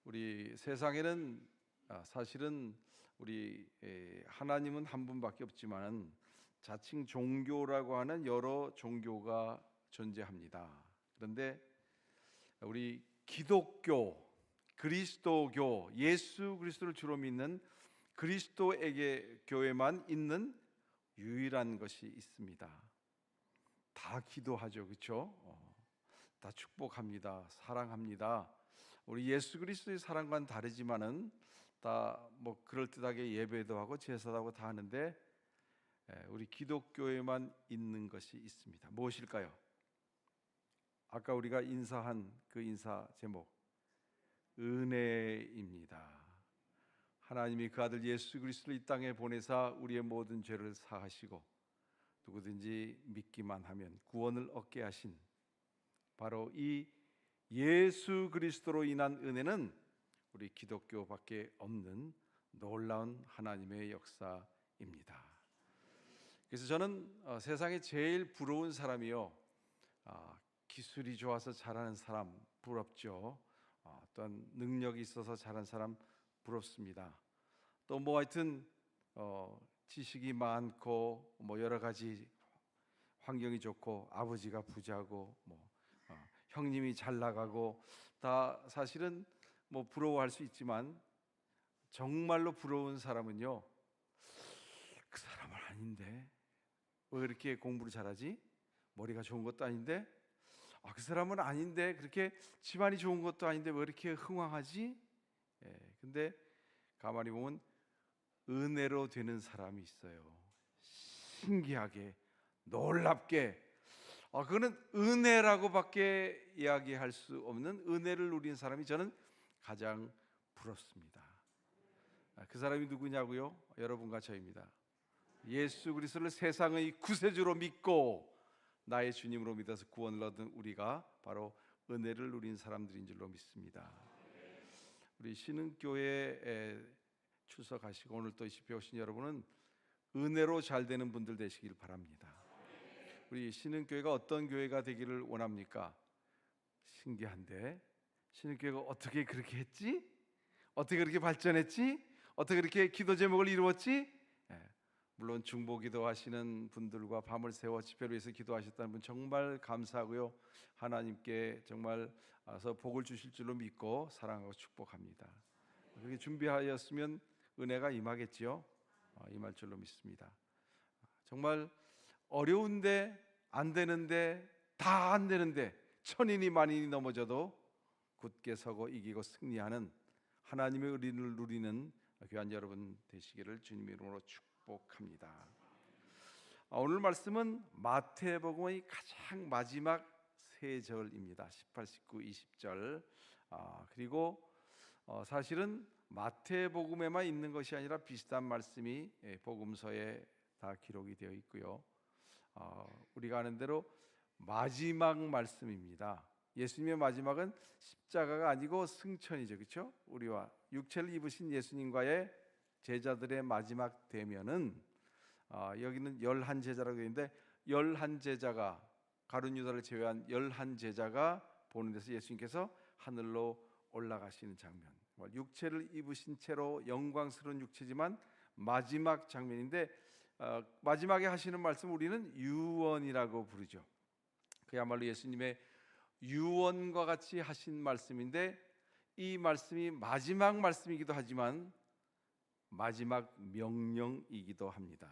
우리 세상에는 사실은 우리 하나님은 한 분밖에 없지만 자칭 종교라고 하는 여러 종교가 존재합니다. 그런데 우리 기독교, 그리스도교, 예수 그리스도를 주로 믿는 그리스도에게 교회만 있는 유일한 것이 있습니다. 다 기도하죠, 그렇죠? 다 축복합니다, 사랑합니다. 우리 예수 그리스도의 사랑과는 다르지만은 다 뭐 그럴듯하게 예배도 하고 제사도 하고 다 하는데 우리 기독교에만 있는 것이 있습니다. 무엇일까요? 아까 우리가 인사한 그 인사 제목, 은혜입니다. 하나님이 그 아들 예수 그리스도를 이 땅에 보내사 우리의 모든 죄를 사하시고 누구든지 믿기만 하면 구원을 얻게 하신 바로 이 예수 그리스도로 인한 은혜는 우리 기독교밖에 없는 놀라운 하나님의 역사입니다. 그래서 저는 세상에 제일 부러운 사람이요, 기술이 좋아서 잘하는 사람 부럽죠. 또한 능력이 있어서 잘하는 사람 부럽습니다. 또 뭐 하여튼 지식이 많고 뭐 여러 가지 환경이 좋고 아버지가 부자고 뭐 형님이 잘 나가고 다 사실은 뭐 부러워할 수 있지만 정말로 부러운 사람은요, 그 사람은 아닌데 왜 그렇게 공부를 잘하지? 머리가 좋은 것도 아닌데, 그 사람은 아닌데 그렇게 집안이 좋은 것도 아닌데 왜 이렇게 흥왕하지? 근데 가만히 보면 은혜로 되는 사람이 있어요. 신기하게, 놀랍게. 그거는 은혜라고밖에 이야기할 수 없는 은혜를 누린 사람이 저는 가장 부럽습니다. 그 사람이 누구냐고요? 여러분과 저입니다. 예수 그리스도를 세상의 구세주로 믿고 나의 주님으로 믿어서 구원을 얻은 우리가 바로 은혜를 누린 사람들인 줄로 믿습니다. 우리 신흥교회에 출석하시고 오늘 또 이 집회 오신 여러분은 은혜로 잘 되는 분들 되시길 바랍니다. 우리 신흥교회가 어떤 교회가 되기를 원합니까? 신기한데 신흥교회가 어떻게 그렇게 했지? 어떻게 그렇게 발전했지? 어떻게 그렇게 기도 제목을 이루었지? 물론 중보기도 하시는 분들과 밤을 새워 집회를 위해서 기도하셨다는 분 정말 감사하고요, 하나님께 정말 복을 주실 줄로 믿고 사랑하고 축복합니다. 그렇게 준비하였으면 은혜가 임하겠지요? 임할 줄로 믿습니다. 정말 어려운데 안 되는데 다 안 되는데 천인이 만인이 넘어져도 굳게 서고 이기고 승리하는 하나님의 의리를 누리는 귀한 여러분 되시기를 주님의 이름으로 축복합니다. 오늘 말씀은 마태복음의 가장 마지막 세 절입니다. 18, 19, 20절. 그리고 사실은 마태복음에만 있는 것이 아니라 비슷한 말씀이 복음서에 다 기록이 되어 있고요, 우리가 아는 대로 마지막 말씀입니다. 예수님의 마지막은 십자가가 아니고 승천이죠, 그렇죠? 우리와 육체를 입으신 예수님과의 제자들의 마지막 대면은 여기는 11제자라고 되어 있는데 11제자가 가룟 유다를 제외한 11제자가 보는 데서 예수님께서 하늘로 올라가시는 장면, 육체를 입으신 채로 영광스러운 육체지만 마지막 장면인데 마지막에 하시는 말씀 우리는 유언이라고 부르죠. 그야말로 예수님의 유언과 같이 하신 말씀인데 이 말씀이 마지막 말씀이기도 하지만 마지막 명령이기도 합니다.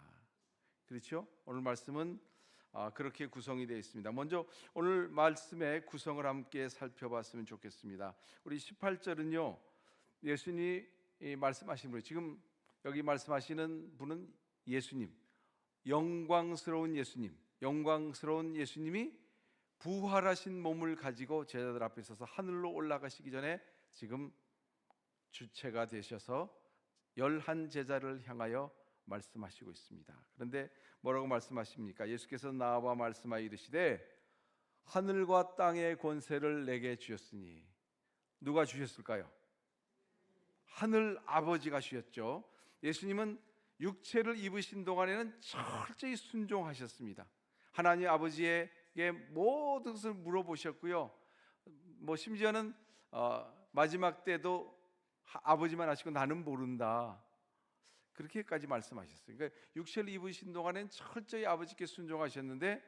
그렇죠? 오늘 말씀은 그렇게 구성이 되어 있습니다. 먼저 오늘 말씀의 구성을 함께 살펴봤으면 좋겠습니다. 우리 18절은요, 예수님이 말씀하신 분, 지금 여기 말씀하시는 분은 예수님, 영광스러운 예수님, 영광스러운 예수님이 부활하신 몸을 가지고 제자들 앞에 서서 하늘로 올라가시기 전에 지금 주체가 되셔서 11제자를 향하여 말씀하시고 있습니다. 그런데 뭐라고 말씀하십니까? 예수께서 나와 말씀하여 이르시되 하늘과 땅의 권세를 내게 주셨으니. 누가 주셨을까요? 하늘 아버지가 주셨죠. 예수님은 육체를 입으신 동안에는 철저히 순종하셨습니다. 하나님 아버지에게 모든 것을 물어보셨고요, 뭐 심지어는 마지막 때도 아버지만 아시고 나는 모른다. 그렇게까지 말씀하셨어요. 그러니까 육체를 입으신 동안엔 철저히 아버지께 순종하셨는데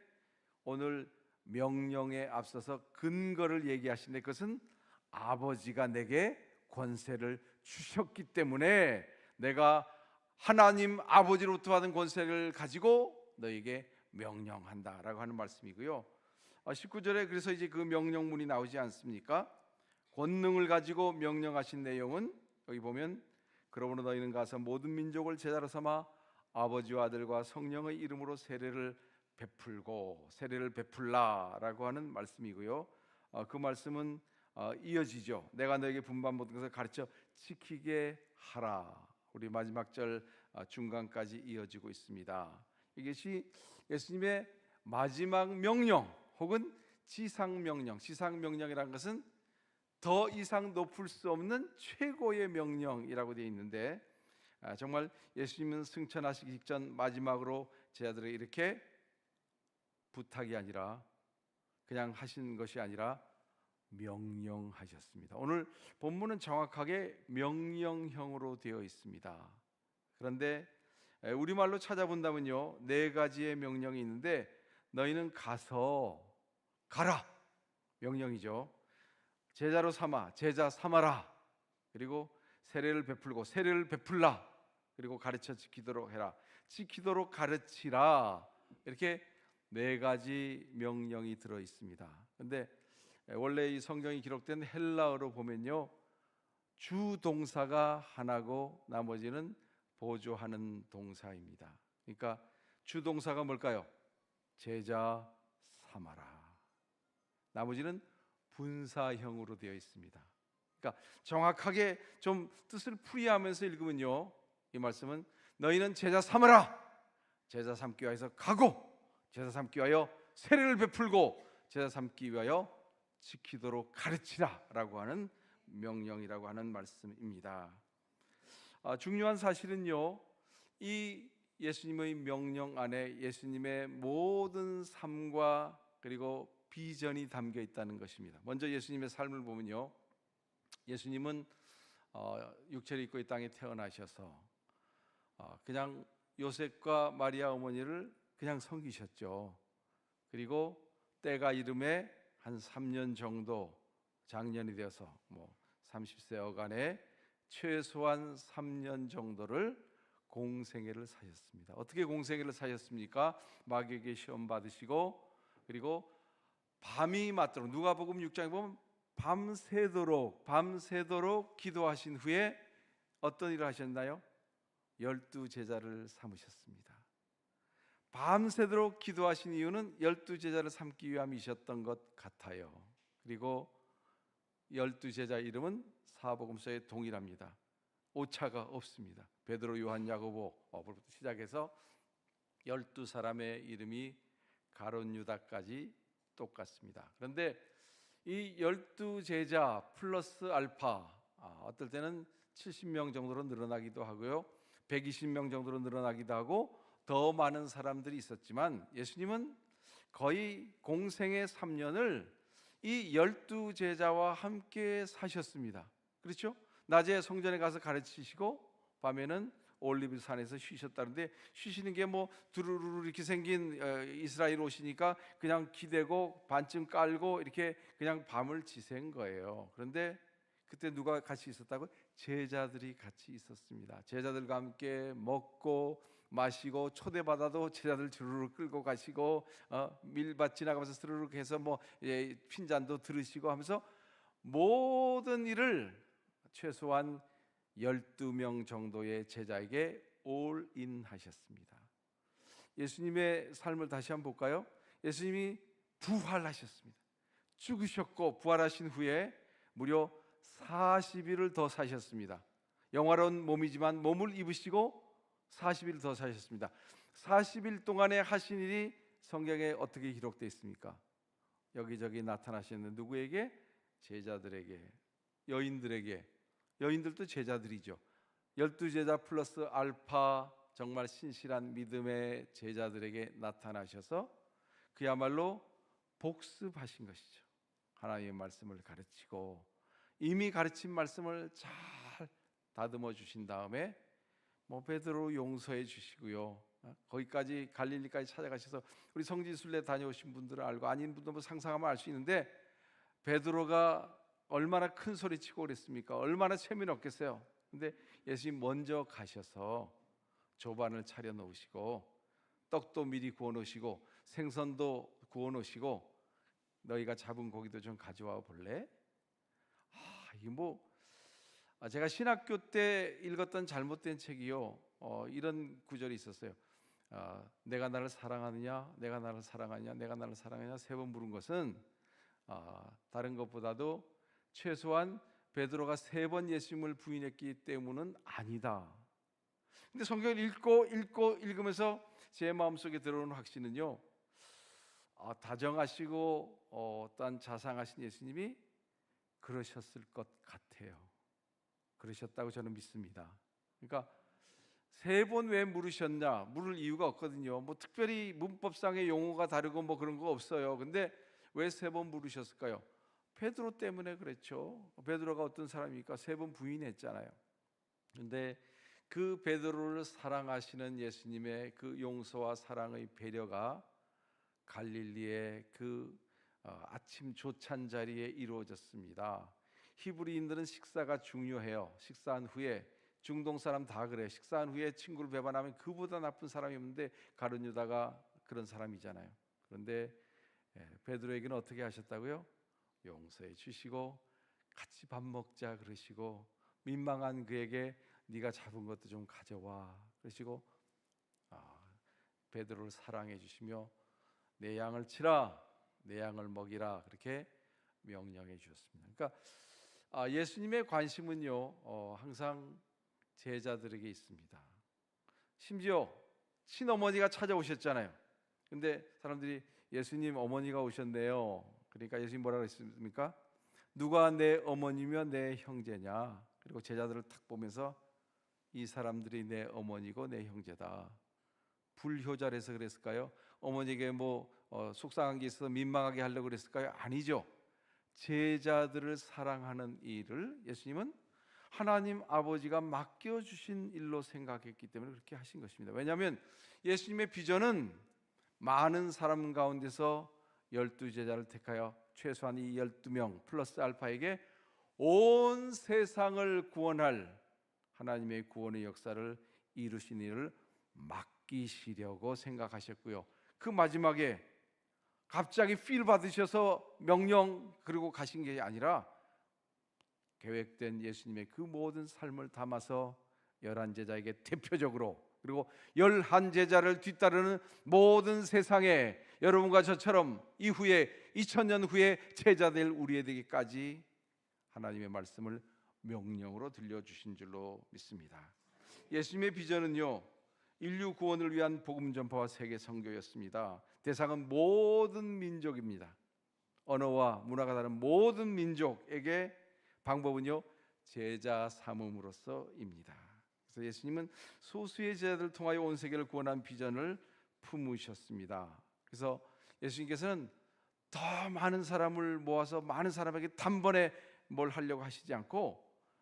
오늘 명령에 앞서서 근거를 얘기하시는데 그것은 아버지가 내게 권세를 주셨기 때문에 내가 하나님 아버지로부터 받은 권세를 가지고 너에게 명령한다라고 하는 말씀이고요. 19절에 그래서 이제 그 명령문이 나오지 않습니까? 권능을 가지고 명령하신 내용은 여기 보면 그러므로 너희는 가서 모든 민족을 제자로 삼아 아버지와 아들과 성령의 이름으로 세례를 베풀라라고 하는 말씀이고요. 그 말씀은 이어지죠. 내가 너에게 분반 모든 것을 가르쳐 지키게 하라. 우리 마지막 절 중간까지 이어지고 있습니다. 이것이 예수님의 마지막 명령 혹은 지상명령. 지상명령이라는 것은 더 이상 높을 수 없는 최고의 명령이라고 되어 있는데 정말 예수님은 승천하시기 직전 마지막으로 제자들에게 이렇게 부탁이 아니라 그냥 하신 것이 아니라 명령하셨습니다. 오늘 본문은 정확하게 명령형으로 되어 있습니다. 그런데 우리말로 찾아본다면요, 네 가지의 명령이 있는데 너희는 가라 명령이죠. 제자로 삼아, 제자 삼아라. 그리고 세례를 베풀고 세례를 베풀라. 그리고 가르쳐 지키도록 해라. 지키도록 가르치라. 이렇게 네 가지 명령이 들어 있습니다. 그런데 원래 이 성경이 기록된 헬라어로 보면요, 주 동사가 하나고 나머지는 보조하는 동사입니다. 그러니까 주 동사가 뭘까요? 제자 삼아라. 나머지는 분사형으로 되어 있습니다. 그러니까 정확하게 좀 뜻을 풀이하면서 읽으면요, 이 말씀은 너희는 제자 삼으라. 제자 삼기 위하여 가고, 제자 삼기 위하여 세례를 베풀고, 제자 삼기 위하여 지키도록 가르치라 라고 하는 명령이라고 하는 말씀입니다. 중요한 사실은요, 이 예수님의 명령 안에 예수님의 모든 삶과 그리고 비전이 담겨 있다는 것입니다. 먼저 예수님의 삶을 보면요, 예수님은 육체를 입고 이 땅에 태어나셔서 그냥 요셉과 마리아 어머니를 그냥 섬기셨죠. 그리고 때가 이름에 한 3년 정도 장년이 되어서 30세 어간에 최소한 3년 정도를 공생애를 사셨습니다. 어떻게 공생애를 사셨습니까? 마귀에게 시험 받으시고 그리고 밤이 맞도록, 누가복음 6장에 보면 밤새도록 기도하신 후에 어떤 일을 하셨나요? 12제자를 삼으셨습니다. 밤새도록 기도하신 이유는 12제자를 삼기 위함이셨던 것 같아요. 그리고 12제자 이름은 사복음서에 동일합니다. 오차가 없습니다. 베드로, 요한, 야고보부터 시작해서 12사람의 이름이 가룟 유다까지 똑같습니다. 그런데 이 12제자 플러스 알파, 어떨 때는 70명 정도로 늘어나기도 하고요, 120명 정도로 늘어나기도 하고 더 많은 사람들이 있었지만 예수님은 거의 공생의 3년을 이 12제자와 함께 사셨습니다. 그렇죠? 낮에 성전에 가서 가르치시고 밤에는 올리브 산에서 쉬셨다는데, 쉬시는 게 두루루루 이렇게 생긴 이스라엘 옷이니까 그냥 기대고 반쯤 깔고 이렇게 그냥 밤을 지샌 거예요. 그런데 그때 누가 같이 있었다고? 제자들이 같이 있었습니다. 제자들과 함께 먹고 마시고, 초대받아도 제자들 주르륵 끌고 가시고, 밀밭 지나가면서 스르륵 해서 핀잔도 들으시고 하면서 모든 일을 최소한 12명 정도의 제자에게 올인 하셨습니다. 예수님의 삶을 다시 한번 볼까요? 예수님이 부활하셨습니다. 죽으셨고 부활하신 후에 무려 40일을 더 사셨습니다. 영화로운 몸이지만 몸을 입으시고 40일 더 사셨습니다. 40일 동안에 하신 일이 성경에 어떻게 기록되어 있습니까? 여기저기 나타나셨는데 누구에게? 제자들에게, 여인들에게. 여인들도 제자들이죠. 12제자 플러스 알파, 정말 신실한 믿음의 제자들에게 나타나셔서 그야말로 복습하신 것이죠. 하나님의 말씀을 가르치고 이미 가르친 말씀을 잘 다듬어 주신 다음에 베드로 용서해 주시고요. 거기까지 갈릴리까지 찾아가셔서 우리 성지순례 다녀오신 분들은 알고 아닌 분들은 상상하면 알 수 있는데 베드로가 얼마나 큰 소리 치고 그랬습니까? 얼마나 재미는 없겠어요. 근데 예수님 먼저 가셔서 조반을 차려 놓으시고 떡도 미리 구워 놓으시고 생선도 구워 놓으시고 너희가 잡은 고기도 좀 가져와 볼래? 이게 제가 신학교 때 읽었던 잘못된 책이요. 이런 구절이 있었어요. 내가 나를 사랑하느냐, 내가 나를 사랑하느냐, 내가 나를 사랑하느냐 세 번 물은 것은 다른 것보다도 최소한 베드로가 세 번 예수님을 부인했기 때문은 아니다. 근데 성경을 읽고 읽으면서 제 마음속에 들어오는 확신은요, 다정하시고 어떤 자상하신 예수님이 그러셨을 것 같아요. 그러셨다고 저는 믿습니다. 그러니까 세 번 왜 물으셨냐? 물을 이유가 없거든요. 특별히 문법상의 용어가 다르고 그런 거 없어요. 근데 왜 세 번 물으셨을까요? 베드로 때문에 그랬죠. 베드로가 어떤 사람입니까? 세 번 부인했잖아요. 근데 그 베드로를 사랑하시는 예수님의 그 용서와 사랑의 배려가 갈릴리의 그 아침 조찬 자리에 이루어졌습니다. 히브리인들은 식사가 중요해요. 식사한 후에 중동 사람 다 그래요. 식사한 후에 친구를 배반하면 그보다 나쁜 사람이 없는데 가룟 유다가 그런 사람이잖아요. 그런데 베드로에게는 어떻게 하셨다고요? 용서해 주시고 같이 밥 먹자 그러시고 민망한 그에게 네가 잡은 것도 좀 가져와 그러시고 베드로를 사랑해 주시며 내 양을 치라 내 양을 먹이라 그렇게 명령해 주셨습니다. 그러니까 예수님의 관심은요 항상 제자들에게 있습니다. 심지어 친어머니가 찾아오셨잖아요. 근데 사람들이 예수님 어머니가 오셨네요. 그러니까 예수님 뭐라고 했습니까? 누가 내 어머니며 내 형제냐? 그리고 제자들을 탁 보면서 이 사람들이 내 어머니고 내 형제다. 불효자라서 그랬을까요? 어머니에게 속상한 게 있어서 민망하게 하려고 그랬을까요? 아니죠. 제자들을 사랑하는 일을 예수님은 하나님 아버지가 맡겨주신 일로 생각했기 때문에 그렇게 하신 것입니다. 왜냐하면 예수님의 비전은 많은 사람 가운데서 12제자를 택하여 최소한 이 12명 플러스 알파에게 온 세상을 구원할 하나님의 구원의 역사를 이루신 일을 맡기시려고 생각하셨고요. 그 마지막에 갑자기 필 받으셔서 명령 그리고 가신 게 아니라 계획된 예수님의 그 모든 삶을 담아서 11제자에게 대표적으로 그리고 11제자를 뒤따르는 모든 세상에 여러분과 저처럼 이후에 2000년 후에 제자될 우리에게까지 하나님의 말씀을 명령으로 들려주신 줄로 믿습니다. 예수님의 비전은요 인류 구원을 위한 복음 전파와 세계 선교였습니다. 대상은 모든 민족입니다. 언어와 문화가 다른 모든 민족에게 방법은요 제자 삼음으로써입니다. 그래서 예수님은 소수의 제자들을 통하여 온 세계를 구원한 비전을 품으셨습니다. 그래서 예수님께서는 더 많은 사람을 모아서 많은 사람에게 단번에 뭘 하려고 하시지 않고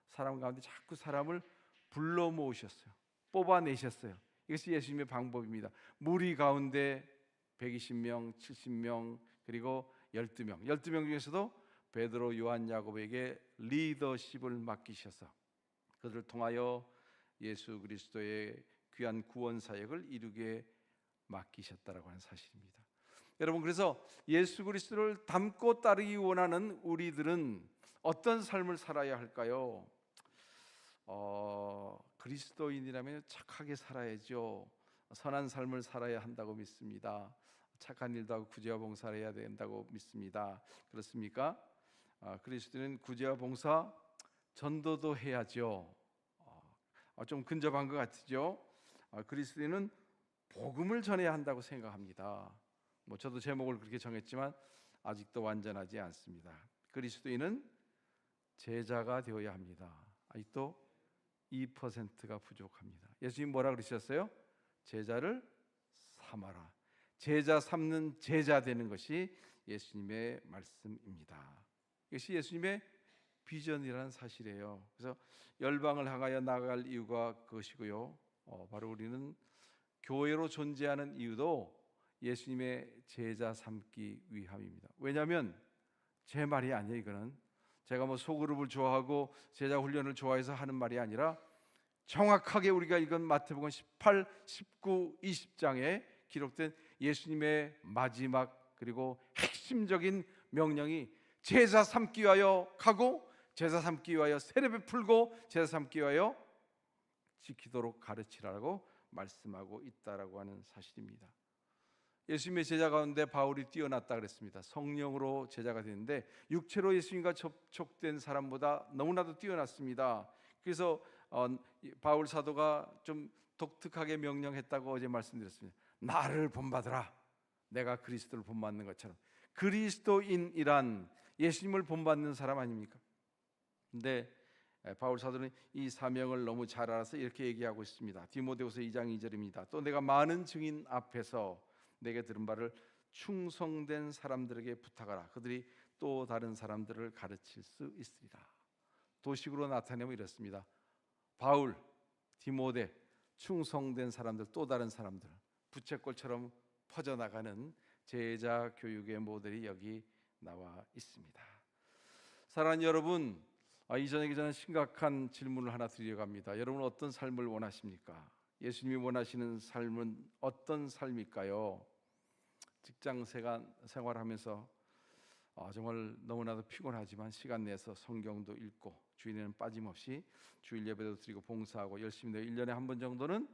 사람 가운데 자꾸 사람을 불러 모으셨어요. 뽑아내셨어요. 이것이 예수님의 방법입니다. 무리 가운데 120명, 70명 그리고 12명 12명 중에서도 베드로, 요한, 야고보에게 리더십을 맡기셔서 그들을 통하여 예수 그리스도의 귀한 구원 사역을 이루게 맡기셨다라고 하는 사실입니다. 여러분 그래서 예수 그리스도를 닮고 따르기 원하는 우리들은 어떤 삶을 살아야 할까요? 그리스도인이라면 착하게 살아야죠. 선한 삶을 살아야 한다고 믿습니다. 착한 일도 하고 구제와 봉사를 해야 된다고 믿습니다. 그렇습니까? 그리스도는 구제와 봉사, 전도도 해야죠. 좀 근접한 것 같죠? 그리스도인은 복음을 전해야 한다고 생각합니다. 저도 제목을 그렇게 정했지만 아직도 완전하지 않습니다. 그리스도인은 제자가 되어야 합니다. 아직도 2%가 부족합니다. 예수님 뭐라 그러셨어요? 제자를 삼아라. 제자 삼는 제자 되는 것이 예수님의 말씀입니다. 이것이 예수님의 비전이라는 사실이에요. 그래서 열방을 향하여 나아갈 이유가 그것이고요. 바로 우리는 교회로 존재하는 이유도 예수님의 제자 삼기 위함입니다. 왜냐하면 제 말이 아니에요. 이거는 제가 뭐 소그룹을 좋아하고 제자 훈련을 좋아해서 하는 말이 아니라 정확하게 우리가 읽은 마태복음 18, 19, 20장에 기록된 예수님의 마지막 그리고 핵심적인 명령이 제자 삼기 위하여 가고 제자 삼기 위하여 세례 베풀고 제자 삼기 위하여 지키도록 가르치라고 말씀하고 있다라고 하는 사실입니다. 예수님의 제자 가운데 바울이 뛰어났다 그랬습니다. 성령으로 제자가 되는데 육체로 예수님과 접촉된 사람보다 너무나도 뛰어났습니다. 그래서 바울 사도가 좀 독특하게 명령했다고 어제 말씀드렸습니다. 나를 본받으라. 내가 그리스도를 본받는 것처럼. 그리스도인이란 예수님을 본받는 사람 아닙니까? 근데 바울 사도는 이 사명을 너무 잘 알아서 이렇게 얘기하고 있습니다. 디모데후서 2장 2절입니다. 또 내가 많은 증인 앞에서 내게 들은 바를 충성된 사람들에게 부탁하라. 그들이 또 다른 사람들을 가르칠 수 있으리라. 도식으로 나타내면 이렇습니다. 바울, 디모데, 충성된 사람들, 또 다른 사람들, 부채꼴처럼 퍼져나가는 제자 교육의 모델이 여기 나와 있습니다. 사랑하는 여러분, 이전에 저는 심각한 질문을 하나 드리려고 합니다. 여러분 어떤 삶을 원하십니까? 예수님이 원하시는 삶은 어떤 삶일까요? 직장 생활하면서 정말 너무나도 피곤하지만 시간 내서 성경도 읽고 주일에는 빠짐없이 주일 예배도 드리고 봉사하고 열심히 1년에 한 번 정도는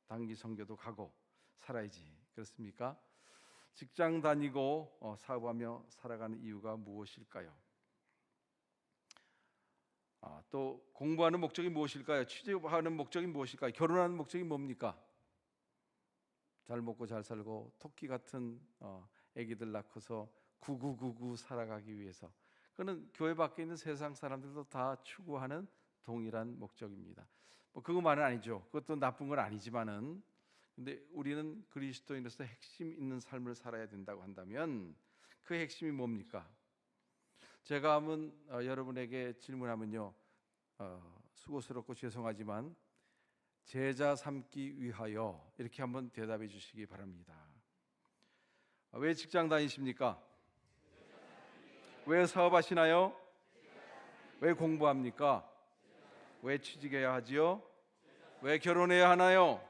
단기 선교도 가고 살아야지. 그렇습니까? 직장 다니고 사업하며 살아가는 이유가 무엇일까요? 또 공부하는 목적이 무엇일까요? 취직하는 목적이 무엇일까요? 결혼하는 목적이 뭡니까? 잘 먹고 잘 살고 토끼 같은 아기들 낳고서 9999 살아가기 위해서. 그는 교회 밖에 있는 세상 사람들도 다 추구하는 동일한 목적입니다. 뭐 그것만은 아니죠. 그것도 나쁜 건 아니지만은, 근데 우리는 그리스도인으로서 핵심 있는 삶을 살아야 된다고 한다면 그 핵심이 뭡니까? 제가 한번 여러분에게 질문하면요, 수고스럽고 죄송하지만 제자 삼기 위하여 이렇게 한번 대답해 주시기 바랍니다. 왜 직장 다니십니까? 왜 사업하시나요? 왜 공부합니까? 왜 취직해야 하지요? 왜 결혼해야 하나요?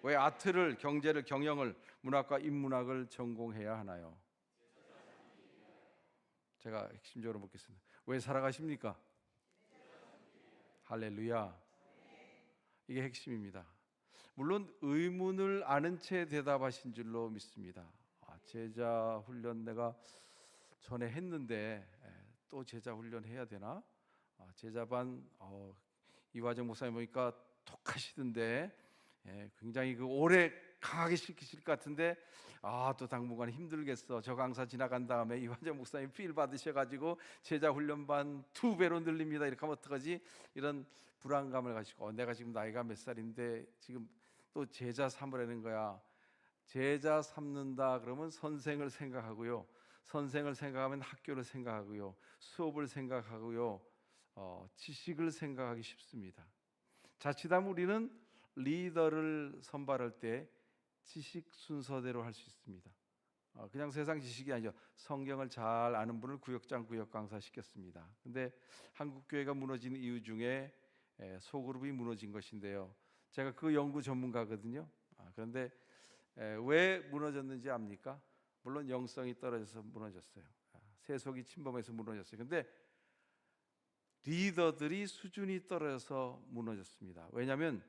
왜 아트를, 경제를, 경영을, 문학과 인문학을 전공해야 하나요? 제가 핵심적으로 묻겠습니다. 왜 살아가십니까? 할렐루야. 이게 핵심입니다. 물론 의문을 아는 채 대답하신 줄로 믿습니다. 제자 훈련 내가 전에 했는데 또 제자 훈련 해야 되나? 제자반 이화정 목사님 보니까 톡하시던데 굉장히 오래 강하게 시키실 것 같은데 또 당분간 힘들겠어. 저 강사 지나간 다음에 이화정 목사님 필 받으셔가지고 제자 훈련반 2배로 늘립니다. 이렇게 하면 어떡하지? 이런 불안감을 가지고 내가 지금 나이가 몇 살인데 지금 또 제자 삼으라는 거야. 제자 삼는다 그러면 선생을 생각하고요, 선생을 생각하면 학교를 생각하고요, 수업을 생각하고요, 지식을 생각하기 쉽습니다. 자칫하면 우리는 리더를 선발할 때 지식 순서대로 할 수 있습니다. 그냥 세상 지식이 아니죠. 성경을 잘 아는 분을 구역장 구역 강사 시켰습니다. 근데 한국 교회가 무너진 이유 중에 소그룹이 무너진 것인데요. 제가 그 연구 전문가거든요. 그런데 왜 무너졌는지 압니까? 물론 영성이 떨어져서 무너졌어요. 세속이 침범해서 무너졌어요. 근데 리더들이 수준이 떨어져서 무너졌습니다. 왜냐하면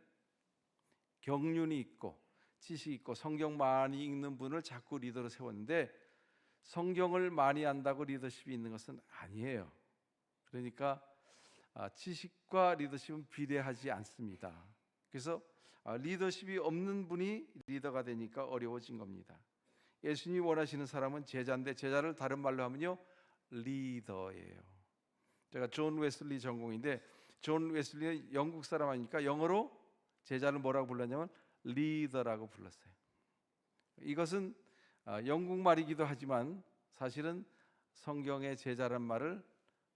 경륜이 있고 지식이 있고 성경 많이 읽는 분을 자꾸 리더로 세웠는데 성경을 많이 안다고 리더십이 있는 것은 아니에요. 그러니까 지식과 리더십은 비례하지 않습니다. 그래서 리더십이 없는 분이 리더가 되니까 어려워진 겁니다. 예수님이 원하시는 사람은 제자인데 제자를 다른 말로 하면요, 리더예요. 제가 존 웨슬리 전공인데 존 웨슬리는 영국 사람 아니니까 영어로 제자를 뭐라고 불렀냐면 리더라고 불렀어요. 이것은 영국 말이기도 하지만 사실은 성경의 제자란 말을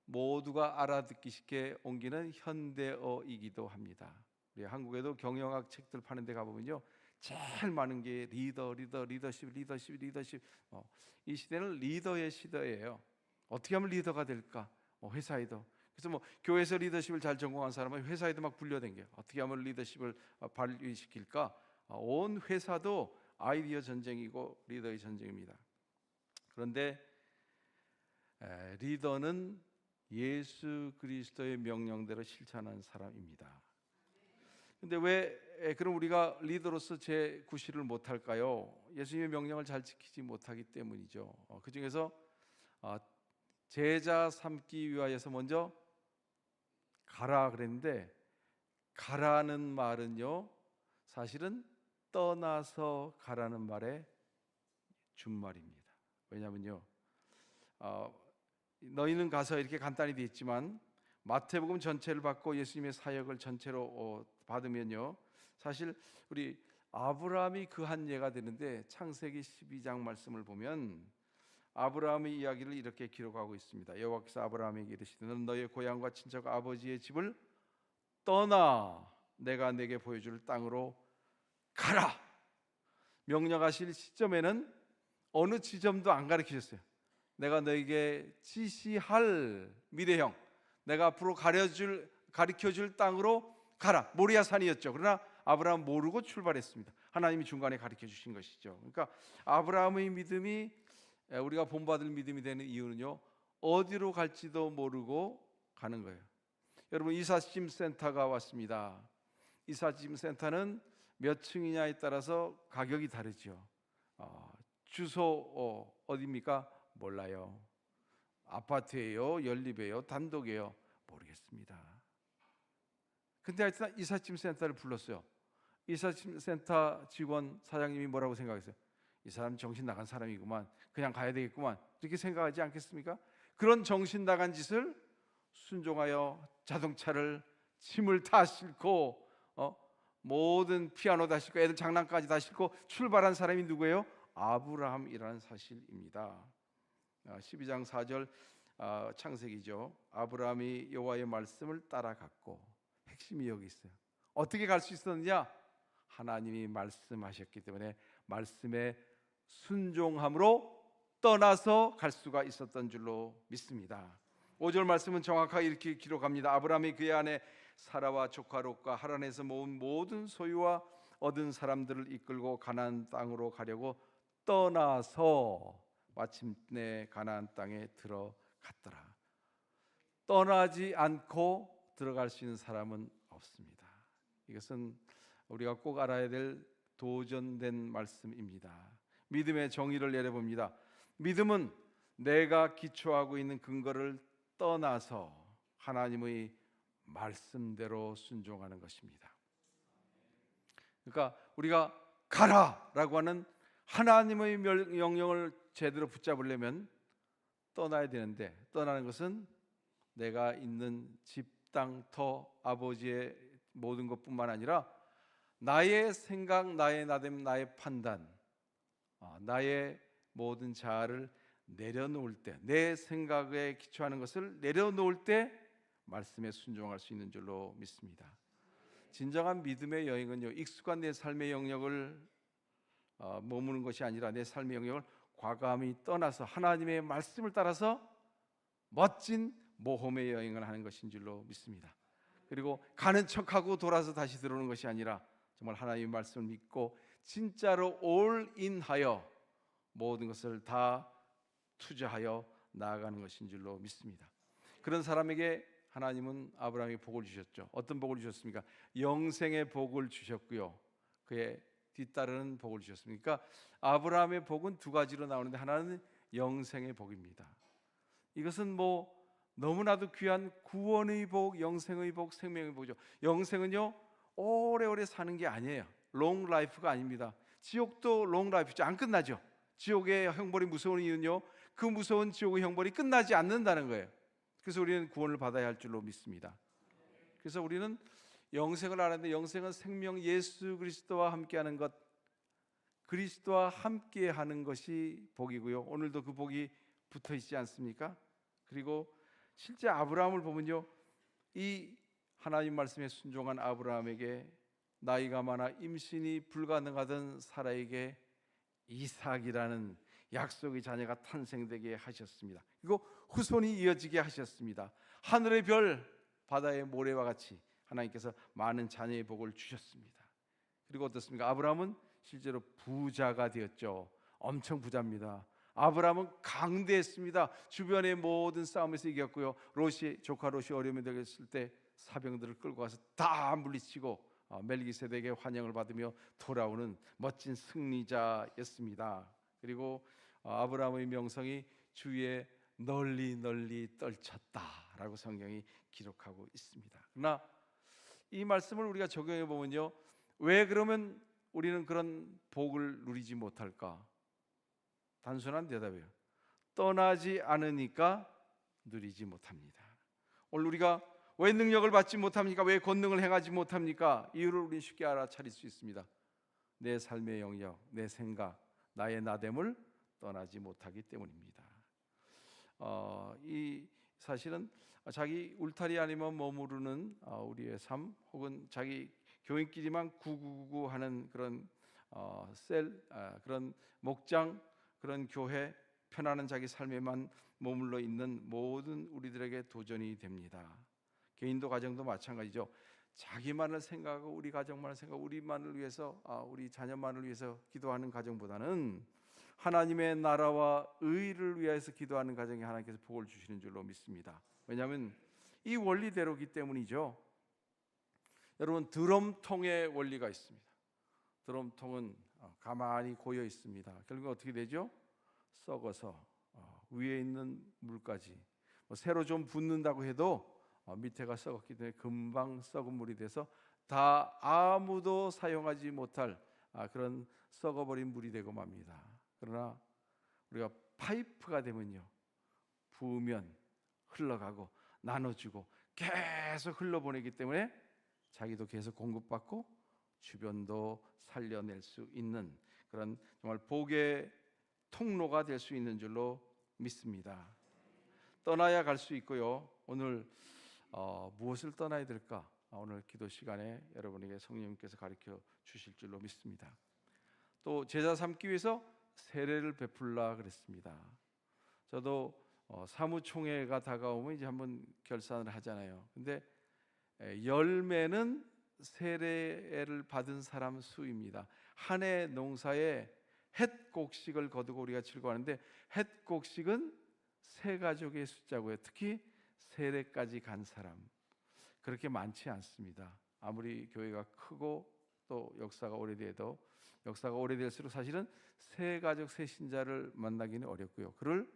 모두가 알아듣기 쉽게 옮기는 현대어이기도 합니다. 우리 한국에도 경영학 책들 파는 데 가보면요, 제일 많은 게 리더십. 이 시대는 리더의 시대예요. 어떻게 하면 리더가 될까? 회사에도. 그래서 교회에서 리더십을 잘 전공한 사람은 회사에도 막 불려댕겨요. 어떻게 하면 리더십을 발휘시킬까? 온 회사도 아이디어 전쟁이고 리더의 전쟁입니다. 그런데 리더는 예수 그리스도의 명령대로 실천하는 사람입니다. 근데 왜 그럼 우리가 리더로서 제 구실을 못할까요? 예수님의 명령을 잘 지키지 못하기 때문이죠. 그 중에서 제자 삼기 위하여서 먼저 가라 그랬는데, 가라는 말은요, 사실은 떠나서 가라는 말의 준말입니다. 왜냐하면요, 너희는 가서 이렇게 간단히 되어 있지만 마태복음 전체를 받고 예수님의 사역을 전체로 받으면요, 사실 우리 아브라함이 그 한 예가 되는데, 창세기 12장 말씀을 보면 아브라함의 이야기를 이렇게 기록하고 있습니다. 여호와께서 아브라함에게 이르시되 너는 너의 고향과 친척 아버지의 집을 떠나 내가 내게 보여줄 땅으로 가라. 명령하실 시점에는 어느 지점도 안 가르치셨어요. 내가 너에게 지시할 미래형, 내가 앞으로 가르쳐줄 땅으로 가라. 모리아 산이었죠. 그러나 아브라함 모르고 출발했습니다. 하나님이 중간에 가르쳐 주신 것이죠. 그러니까 아브라함의 믿음이 우리가 본받을 믿음이 되는 이유는요, 어디로 갈지도 모르고 가는 거예요. 여러분, 이삿짐 센터가 왔습니다. 이삿짐 센터는 몇 층이냐에 따라서 가격이 다르죠. 주소 어디입니까? 몰라요. 아파트예요? 연립이에요? 단독이에요? 모르겠습니다. 근데 하여튼 이삿짐 센터를 불렀어요. 이삿짐 센터 직원 사장님이 뭐라고 생각했어요? 이 사람 정신 나간 사람이구만, 그냥 가야 되겠구만, 이렇게 생각하지 않겠습니까? 그런 정신 나간 짓을 순종하여 자동차를 짐을 다 싣고 모든 피아노 다 싣고 애들 장난까지 다 싣고 출발한 사람이 누구예요? 아브라함이라는 사실입니다. 12장 4절 창세기죠. 아브라함이 여호와의 말씀을 따라갔고, 핵심이 여기 있어요. 어떻게 갈 수 있었느냐? 하나님이 말씀하셨기 때문에 말씀에 순종함으로 떠나서 갈 수가 있었던 줄로 믿습니다. 5절 말씀은 정확하게 이렇게 기록합니다. 아브라함이 그의 아내 사라와 조카 롯과 하란에서 모은 모든 소유와 얻은 사람들을 이끌고 가나안 땅으로 가려고 떠나서 마침내 가나안 땅에 들어갔더라. 떠나지 않고 들어갈 수 있는 사람은 없습니다. 이것은 우리가 꼭 알아야 될 도전된 말씀입니다. 믿음의 정의를 내려봅니다. 믿음은 내가 기초하고 있는 근거를 떠나서 하나님의 말씀대로 순종하는 것입니다. 그러니까 우리가 가라라고 하는 하나님의 명령을 제대로 붙잡으려면 떠나야 되는데, 떠나는 것은 내가 있는 집, 땅, 터, 아버지의 모든 것뿐만 아니라 나의 생각, 나의 나됨, 나의 판단, 나의 모든 자아를 내려놓을 때, 내 생각에 기초하는 것을 내려놓을 때 말씀에 순종할 수 있는 줄로 믿습니다. 진정한 믿음의 여행은요, 익숙한 내 삶의 영역을 머무는 것이 아니라 내 삶의 영역을 과감히 떠나서 하나님의 말씀을 따라서 멋진 모험의 여행을 하는 것인 줄로 믿습니다. 그리고 가는 척하고 돌아서 다시 들어오는 것이 아니라 정말 하나님의 말씀을 믿고 진짜로 올인하여 모든 것을 다 투자하여 나아가는 것인 줄로 믿습니다. 그런 사람에게 하나님은 아브라함에게 복을 주셨죠. 어떤 복을 주셨습니까? 영생의 복을 주셨고요, 그의 뒤따르는 복을 주셨습니다. 그러니까 아브라함의 복은 두 가지로 나오는데, 하나는 영생의 복입니다. 이것은 너무나도 귀한 구원의 복, 영생의 복, 생명의 복이죠. 영생은요, 오래오래 사는 게 아니에요. 롱 라이프가 아닙니다. 지옥도 롱 라이프죠. 안 끝나죠. 지옥의 형벌이 무서운 이유는요, 그 무서운 지옥의 형벌이 끝나지 않는다는 거예요. 그래서 우리는 구원을 받아야 할 줄로 믿습니다. 그래서 우리는 영생을 알았는데, 영생은 생명 예수 그리스도와 함께하는 것, 그리스도와 함께하는 것이 복이고요, 오늘도 그 복이 붙어 있지 않습니까? 그리고 실제 아브라함을 보면요, 이 하나님 말씀에 순종한 아브라함에게 나이가 많아 임신이 불가능하던 사라에게 이삭이라는 약속의 자녀가 탄생되게 하셨습니다. 그리고 후손이 이어지게 하셨습니다. 하늘의 별, 바다의 모래와 같이 하나님께서 많은 자녀의 복을 주셨습니다. 그리고 어떻습니까? 아브라함은 실제로 부자가 되었죠. 엄청 부자입니다. 아브라함은 강대했습니다. 주변의 모든 싸움에서 이겼고요. 조카 롯이 어려움에 들었을 때 사병들을 끌고 가서 다 물리치고 멜기세덱의 환영을 받으며 돌아오는 멋진 승리자였습니다. 그리고 아브라함의 명성이 주위에 널리 널리 떨쳤다라고 성경이 기록하고 있습니다. 그러나 이 말씀을 우리가 적용해 보면요, 왜 그러면 우리는 그런 복을 누리지 못할까? 단순한 대답이에요. 떠나지 않으니까 누리지 못합니다. 오늘 우리가 왜 능력을 받지 못합니까? 왜 권능을 행하지 못합니까? 이유를 우리는 쉽게 알아차릴 수 있습니다. 내 삶의 영역, 내 생각, 나의 나됨을 떠나지 못하기 때문입니다. 이 사실은 자기 울타리 아니면 머무르는 우리의 삶, 혹은 자기 교인끼리만 구구구구 하는 그런 그런 목장, 그런 교회, 편안한 자기 삶에만 머물러 있는 모든 우리들에게 도전이 됩니다. 개인도 가정도 마찬가지죠. 자기만을 생각하고 우리 가정만을 생각하고 우리만을 위해서, 우리 자녀만을 위해서 기도하는 가정보다는 하나님의 나라와 의를 위해서 기도하는 가정에 하나님께서 복을 주시는 줄로 믿습니다. 왜냐하면 이 원리대로기 때문이죠. 여러분, 드럼통의 원리가 있습니다. 드럼통은 가만히 고여 있습니다. 결국 어떻게 되죠? 썩어서 위에 있는 물까지, 새로 좀 붓는다고 해도 밑에가 썩었기 때문에 금방 썩은 물이 돼서 다 아무도 사용하지 못할 그런 썩어버린 물이 되고 맙니다. 그러나 우리가 파이프가 되면요, 부으면 흘러가고 나눠주고 계속 흘러보내기 때문에 자기도 계속 공급받고 주변도 살려낼 수 있는 그런 정말 복의 통로가 될 수 있는 줄로 믿습니다. 떠나야 갈 수 있고요. 오늘 무엇을 떠나야 될까? 오늘 기도 시간에 여러분에게 성령님께서 가르쳐 주실 줄로 믿습니다. 또 제자 삼기 위해서 세례를 베풀라 그랬습니다. 저도 사무총회가 다가오면 이제 한번 결산을 하잖아요. 근데 열매는 세례를 받은 사람 수입니다. 한 해 농사에 햇곡식을 거두고 우리가 즐거워하는데, 햇곡식은 세 가족의 숫자고요. 특히 세례까지 간 사람 그렇게 많지 않습니다. 아무리 교회가 크고 또 역사가 오래될수록 사실은 세 가족 세 신자를 만나기는 어렵고요. 그를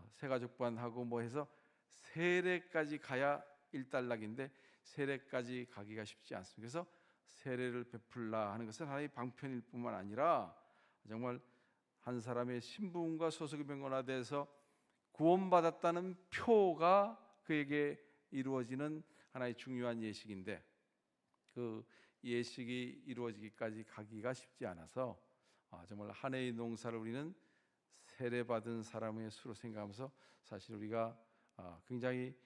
세 가족반 하고 뭐 해서 세례까지 가야 일단락인데 세례까지 가기가 쉽지 않습니다. 그래서 세례를 베풀라 하는 것은 하나의 방편일 뿐만 아니라 정말 한 사람의 신분과 소속이 변경화돼서 구원받았다는 표가 그에게 이루어지는 하나의 중요한 예식인데, 그 예식이 이루어지기까지 가기가 쉽지 않아서 정말 한 해의 농사를 우리는 세례받은 사람의 수로 생각하면서 사실 우리가 굉장히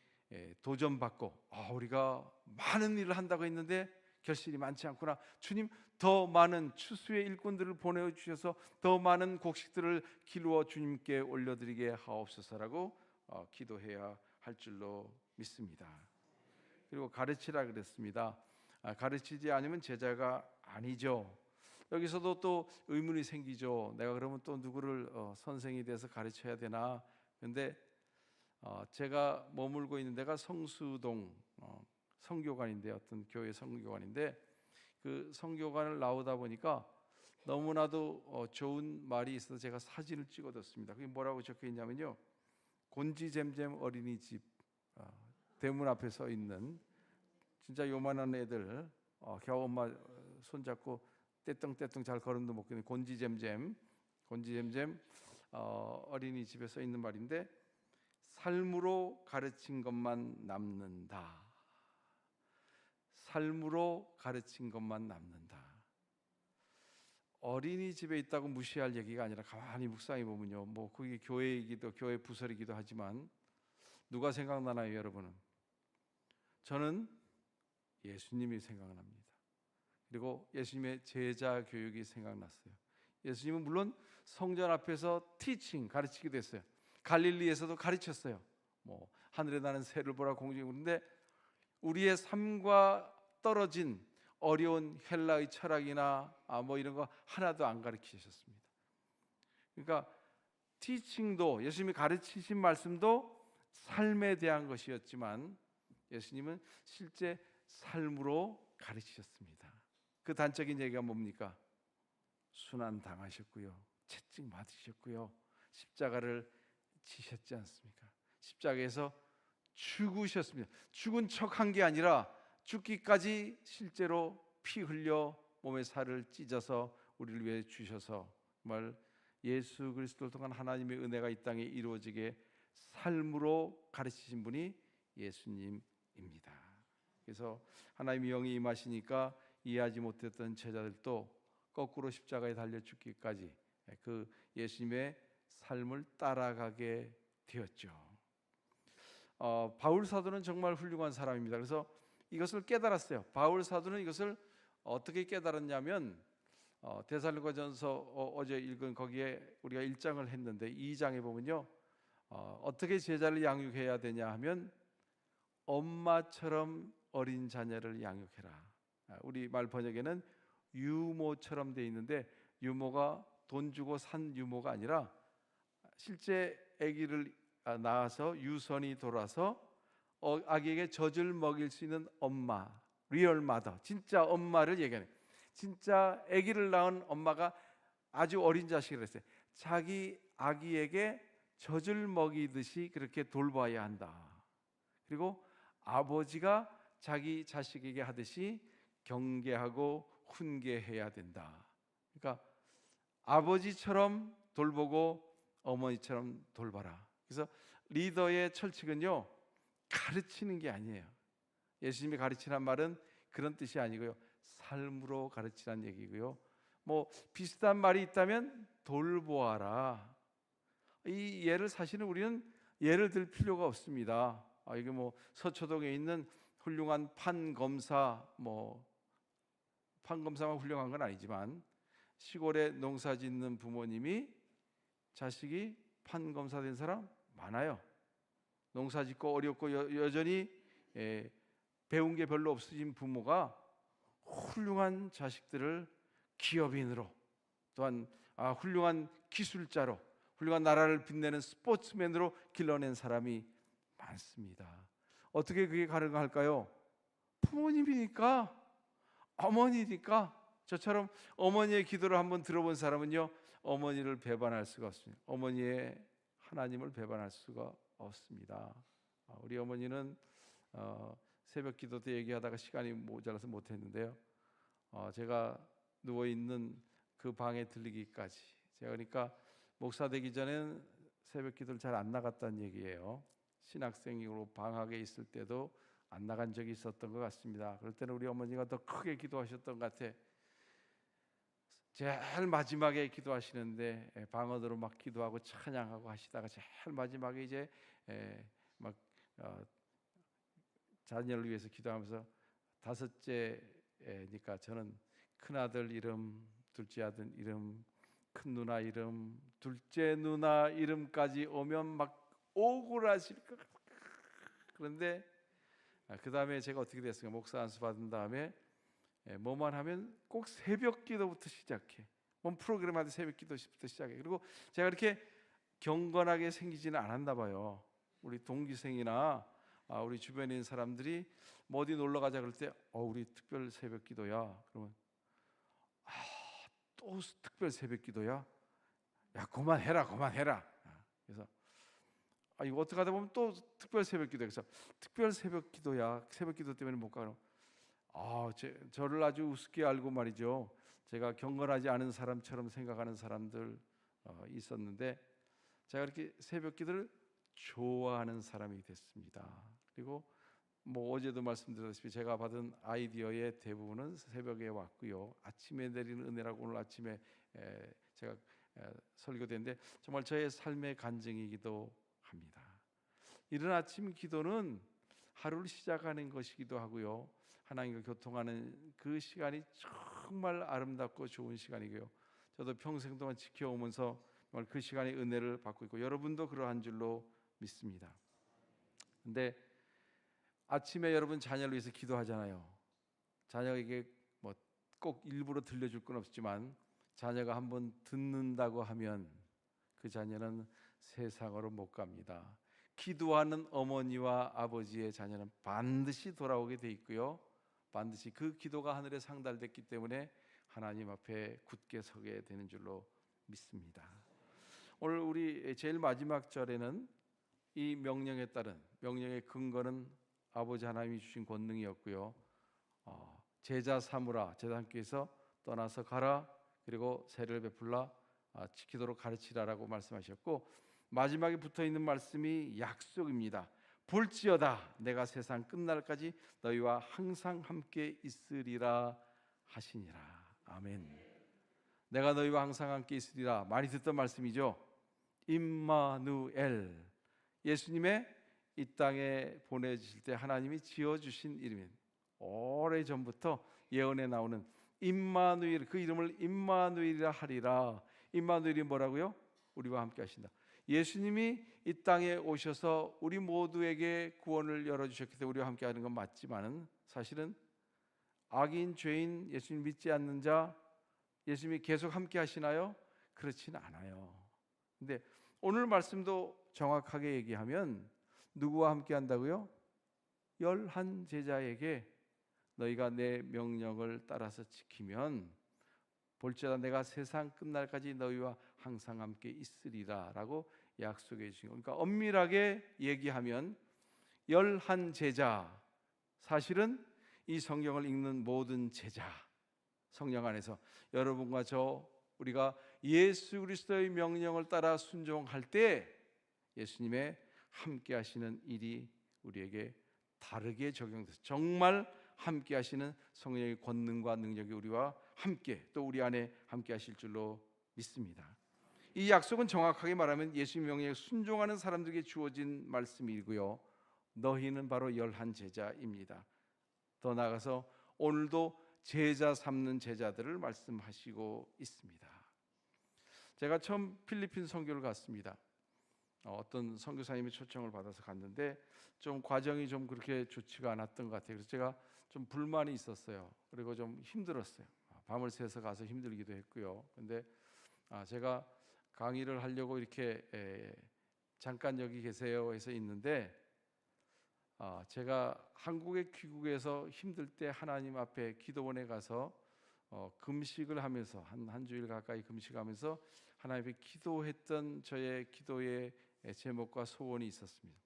도전받고, 우리가 많은 일을 한다고 했는데 결실이 많지 않구나. 주님, 더 많은 추수의 일꾼들을 보내주셔서 더 많은 곡식들을 기루어 주님께 올려드리게 하옵소서라고 기도해야 할 줄로 믿습니다. 그리고 가르치라 그랬습니다. 가르치지 않으면 제자가 아니죠. 여기서도 또 의문이 생기죠. 내가 그러면 또 누구를 선생이 돼서 가르쳐야 되나? 근데 제가 머물고 있는 데가 성수동 성교관인데, 어떤 교회 성교관인데, 그 성교관을 나오다 보니까 너무나도 좋은 말이 있어서 제가 사진을 찍어뒀습니다. 그게 뭐라고 적혀 있냐면요, 곤지잼잼 어린이집 대문 앞에 서 있는 진짜 요만한 애들, 겨우 엄마 손잡고 떼뚱떼뚱 잘 걸음도 못 걷는 곤지잼잼 어린이집에 서 있는 말인데, 삶으로 가르친 것만 남는다. 삶으로 가르친 것만 남는다. 어린이집에 있다고 무시할 얘기가 아니라 가만히 묵상해 보면요, 뭐 그게 교회 부설이기도 하지만 누가 생각나나요, 여러분은? 저는 예수님이 생각납니다. 그리고 예수님의 제자 교육이 생각났어요. 예수님은 물론 성전 앞에서 티칭, 가르치기도 했어요. 갈릴리에서도 가르쳤어요. 뭐 하늘에 나는 새를 보라, 공중에 우는데 우리의 삶과 떨어진 어려운 헬라의 철학이나 뭐 이런 거 하나도 안 가르치셨습니다. 그러니까 티칭도, 예수님이 가르치신 말씀도 삶에 대한 것이었지만 예수님은 실제 삶으로 가르치셨습니다. 그 단적인 얘기가 뭡니까? 순환 당하셨고요, 채찍 맞으셨고요, 십자가를 지셨지 않습니까? 십자가에서 죽으셨습니다. 죽은 척한 게 아니라 죽기까지 실제로 피 흘려 몸의 살을 찢어서 우리를 위해 주셔서 정말 예수 그리스도를 통한 하나님의 은혜가 이 땅에 이루어지게 삶으로 가르치신 분이 예수님입니다. 그래서 하나님의 영이 임하시니까 이해하지 못했던 제자들도 거꾸로 십자가에 달려 죽기까지 그 예수님의 삶을 따라가게 되었죠. 바울 사도는 정말 훌륭한 사람입니다. 그래서 이것을 깨달았어요. 바울 사도는 이것을 어떻게 깨달았냐면 데살로니가전서 어제 읽은 거기에 우리가 1장을 했는데 2장에 보면요, 어떻게 제자를 양육해야 되냐 하면 엄마처럼 어린 자녀를 양육해라. 우리 말 번역에는 유모처럼 돼 있는데 유모가 돈 주고 산 유모가 아니라 실제 아기를 낳아서 유선이 돌아서 아기에게 젖을 먹일 수 있는 엄마, 리얼 마더, 진짜 엄마를 얘기하는, 진짜 아기를 낳은 엄마가 아주 어린 자식을 했어요. 자기 아기에게 젖을 먹이듯이 그렇게 돌봐야 한다. 그리고 아버지가 자기 자식에게 하듯이 경계하고 훈계해야 된다. 그러니까 아버지처럼 돌보고 어머니처럼 돌봐라. 그래서 리더의 철칙은요, 가르치는 게 아니에요. 예수님이 가르치란 말은 그런 뜻이 아니고요, 삶으로 가르치란 얘기고요. 뭐 비슷한 말이 있다면 돌보아라. 이 예를 사실은 우리는 예를 들 필요가 없습니다. 이게 뭐 서초동에 있는 훌륭한 판검사, 판검사만 훌륭한 건 아니지만 시골에 농사 짓는 부모님이 자식이 판검사 된 사람 많아요. 농사 짓고 어렵고 여전히 배운 게 별로 없으신 부모가 훌륭한 자식들을 기업인으로, 또한 훌륭한 기술자로, 훌륭한 나라를 빛내는 스포츠맨으로 길러낸 사람이 많습니다. 어떻게 그게 가능할까요? 부모님이니까, 어머니니까. 저처럼 어머니의 기도를 한번 들어본 사람은요, 어머니를 배반할 수가 없습니다. 어머니의 하나님을 배반할 수가 없습니다. 우리 어머니는 새벽 기도 때 얘기하다가 시간이 모자라서 못했는데요, 제가 누워있는 그 방에 들리기까지, 제가 그러니까 목사 되기 전에는 새벽 기도를 잘 안 나갔다는 얘기예요. 신학생으로 방학에 있을 때도 안 나간 적이 있었던 것 같습니다. 그럴 때는 우리 어머니가 더 크게 기도하셨던 것 같아. 제일 마지막에 기도하시는데 방언으로 막 기도하고 찬양하고 하시다가 제일 마지막에 이제 막 자녀를 위해서 기도하면서 다섯째니까 저는 큰아들 이름, 둘째 아들 이름, 큰 누나 이름, 둘째 누나 이름까지 오면 막 억울하실 것 같아요. 그런데 그 다음에 제가 어떻게 됐습니까? 목사 안수 받은 다음에 뭐만 하면 꼭 새벽 기도부터 시작해. 뭔 프로그램 하듯 새벽 기도부터 시작해. 그리고 제가 그렇게 경건하게 생기지는 않았나 봐요. 우리 동기생이나 우리 주변에 있는 사람들이 뭐 어디 놀러 가자 그럴 때 우리 특별 새벽 기도야. 그러면 또 특별 새벽 기도야? 야 그만해라. 그래서 이거 어떻게 하다 보면 또 특별 새벽 기도. 그래서 특별 새벽 기도야. 새벽 기도 때문에 못 가요. 저를 아주 우습게 알고 말이죠, 제가 경건하지 않은 사람처럼 생각하는 사람들 있었는데 제가 이렇게 새벽 기도를 좋아하는 사람이 됐습니다. 그리고 어제도 말씀드렸다시피 제가 받은 아이디어의 대부분은 새벽에 왔고요, 아침에 내리는 은혜라고 오늘 아침에 제가 설교됐는데 정말 저의 삶의 간증이기도 합니다. 이른 아침 기도는 하루를 시작하는 것이기도 하고요, 하나님과 교통하는 그 시간이 정말 아름답고 좋은 시간이고요, 저도 평생 동안 지켜오면서 정말 그 시간에 은혜를 받고 있고 여러분도 그러한 줄로 믿습니다. 근데 아침에 여러분 자녀를 위해서 기도하잖아요. 자녀에게 뭐 꼭 일부러 들려줄 건 없지만 자녀가 한번 듣는다고 하면 그 자녀는 세상으로 못 갑니다. 기도하는 어머니와 아버지의 자녀는 반드시 돌아오게 돼 있고요, 반드시 그 기도가 하늘에 상달됐기 때문에 하나님 앞에 굳게 서게 되는 줄로 믿습니다. 오늘 우리 제일 마지막 절에는 이 명령에 따른, 명령의 근거는 아버지 하나님이 주신 권능이었고요, 제자 삼으라, 제자님께서 떠나서 가라, 그리고 세를 베풀라, 지키도록 가르치라라고 말씀하셨고, 마지막에 붙어있는 말씀이 약속입니다. 볼지어다 내가 세상 끝날까지 너희와 항상 함께 있으리라 하시니라. 아멘. 내가 너희와 항상 함께 있으리라, 많이 듣던 말씀이죠. 임마누엘, 예수님의 이 땅에 보내주실 때 하나님이 지어주신 이름입니다. 오래전부터 예언에 나오는 임마누엘, 그 이름을 임마누엘이라 하리라. 임마누엘이 뭐라고요? 우리와 함께 하신다. 예수님이 이 땅에 오셔서 우리 모두에게 구원을 열어주셨기 때문에 우리와 함께 하는 건 맞지만은 사실은 악인, 죄인, 예수님 믿지 않는 자, 예수님이 계속 함께 하시나요? 그렇지는 않아요. 근데 오늘 말씀도 정확하게 얘기하면 누구와 함께 한다고요? 11 제자에게 너희가 내 명령을 따라서 지키면 볼지어다 내가 세상 끝날까지 너희와 항상 함께 있으리라 라고 약속해 주신 겁니다. 그러니까 엄밀하게 얘기하면 11 제자, 사실은 이 성경을 읽는 모든 제자, 성령 안에서 여러분과 저, 우리가 예수 그리스도의 명령을 따라 순종할 때 예수님의 함께 하시는 일이 우리에게 다르게 적용돼서 정말 함께 하시는 성령의 권능과 능력이 우리와 함께, 또 우리 안에 함께 하실 줄로 믿습니다. 이 약속은 정확하게 말하면 예수님 명령에 순종하는 사람들에게 주어진 말씀이고요, 너희는 바로 11 제자입니다. 더 나아가서 오늘도 제자 삼는 제자들을 말씀하시고 있습니다. 제가 처음 필리핀 선교를 갔습니다. 어떤 선교사님의 초청을 받아서 갔는데 좀 과정이 좀 그렇게 좋지가 않았던 것 같아요. 그래서 제가 좀 불만이 있었어요. 그리고 좀 힘들었어요. 밤을 새서 가서 힘들기도 했고요. 근데 제가 강의를 하려고 이렇게 잠깐 여기 계세요 해서 있는데, 제가 한국에 귀국해서 힘들 때 하나님 앞에 기도원에 가서 금식을 하면서 한 주일 가까이 금식하면서 하나님 앞에 기도했던 저의 기도의 제목과 소원이 있었습니다.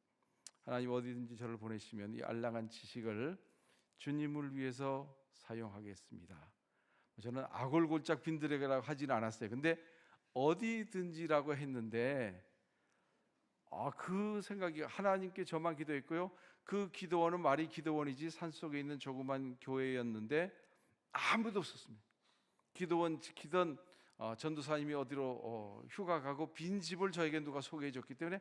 하나님, 어디든지 저를 보내시면 이 알량한 지식을 주님을 위해서 사용하겠습니다. 저는 아골골짝 빈들에게라고 하지는 않았어요. 근데 어디든지라고 했는데 그 생각이, 하나님께 저만 기도했고요, 그 기도원은 말이 기도원이지 산속에 있는 조그만 교회였는데 아무도 없었습니다. 기도원 지키던 전도사님이 어디로 휴가 가고 빈 집을 저에게 누가 소개해 줬기 때문에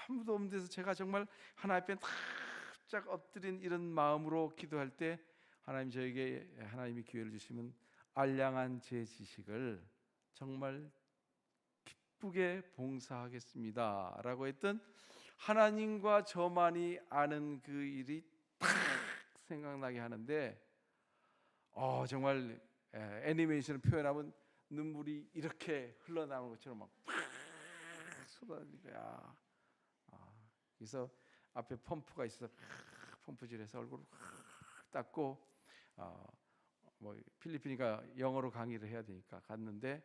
아무도 없는 데서 제가 정말 하나님 앞에 납작 엎드린 이런 마음으로 기도할 때 하나님 저에게, 하나님이 기회를 주시면 알량한 제 지식을 정말 기쁘게 봉사하겠습니다 라고 했던, 하나님과 저만이 아는 그 일이 딱 생각나게 하는데, 정말 애니메이션을 표현하면 눈물이 이렇게 흘러나오는 것처럼 막 쏟아지는 거야. 그래서 앞에 펌프가 있어서 펌프질해서 얼굴을 닦고, 뭐 필리핀이가 영어로 강의를 해야 되니까 갔는데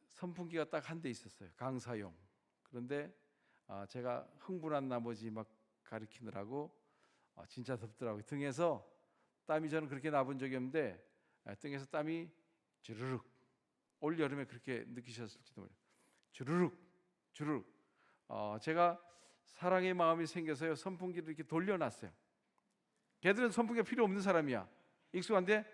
선풍기가 딱 한 대 있었어요, 강사용. 그런데 제가 흥분한 나머지 막 가르치느라고 진짜 덥더라고요. 등에서 땀이, 저는 그렇게 나본 적이 없는데 등에서 땀이 주르륵, 올 여름에 그렇게 느끼셨을지도 몰라요. 주르륵 주르륵. 제가 사랑의 마음이 생겨서요, 선풍기를 이렇게 돌려놨어요. 걔들은 선풍기가 필요 없는 사람이야, 익숙한데